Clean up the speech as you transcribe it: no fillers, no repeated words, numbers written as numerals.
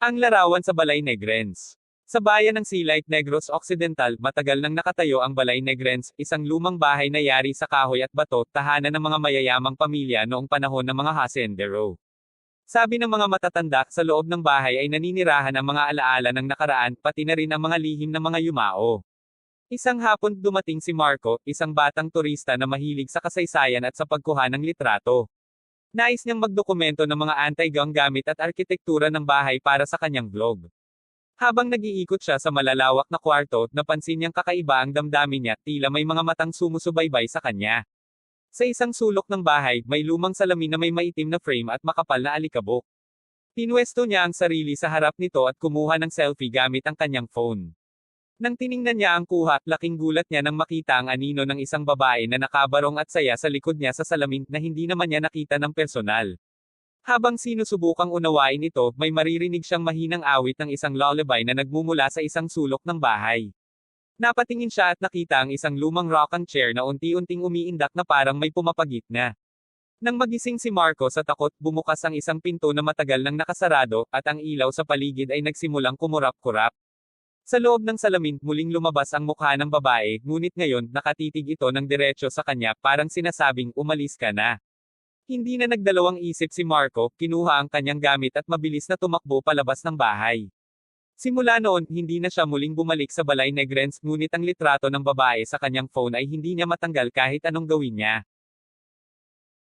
Ang larawan sa Balay Negrens. Sa bayan ng Silait Negros Occidental, matagal nang nakatayo ang Balay Negrens, isang lumang bahay na yari sa kahoy at bato, tahanan ng mga mayayamang pamilya noong panahon ng mga hasendero. Sabi ng mga matatanda, sa loob ng bahay ay naninirahan ang mga alaala ng nakaraan, pati na rin ang mga lihim ng mga yumao. Isang hapon dumating si Marco, isang batang turista na mahilig sa kasaysayan at sa pagkuha ng litrato. Nais niyang magdokumento ng mga anti-gang gamit at arkitektura ng bahay para sa kanyang vlog. Habang nag-iikot siya sa malalawak na kwarto, napansin niyang kakaiba ang damdamin niya, tila may mga matang sumusubaybay sa kanya. Sa isang sulok ng bahay, may lumang salamin na may maitim na frame at makapal na alikabok. Pinwesto niya ang sarili sa harap nito at kumuha ng selfie gamit ang kanyang phone. Nang tiningnan niya ang kuha, laking gulat niya nang makita ang anino ng isang babae na nakabarong at saya sa likod niya sa salamin na hindi naman niya nakita ng personal. Habang sinusubukang unawain ito, may maririnig siyang mahinang awit ng isang lullaby na nagmumula sa isang sulok ng bahay. Napatingin siya at nakita ang isang lumang rocking chair na unti-unting umiindak na parang may pumapagitna. Nang magising si Marco sa takot, bumukas ang isang pinto na matagal nang nakasarado, at ang ilaw sa paligid ay nagsimulang kumurap-kurap. Sa loob ng salamin, muling lumabas ang mukha ng babae, ngunit ngayon, nakatitig ito ng diretso sa kanya, parang sinasabing, umalis ka na. Hindi na nagdalawang isip si Marco, kinuha ang kanyang gamit at mabilis na tumakbo palabas ng bahay. Simula noon, hindi na siya muling bumalik sa Balay Negrens, ngunit ang litrato ng babae sa kanyang phone ay hindi niya matanggal kahit anong gawin niya.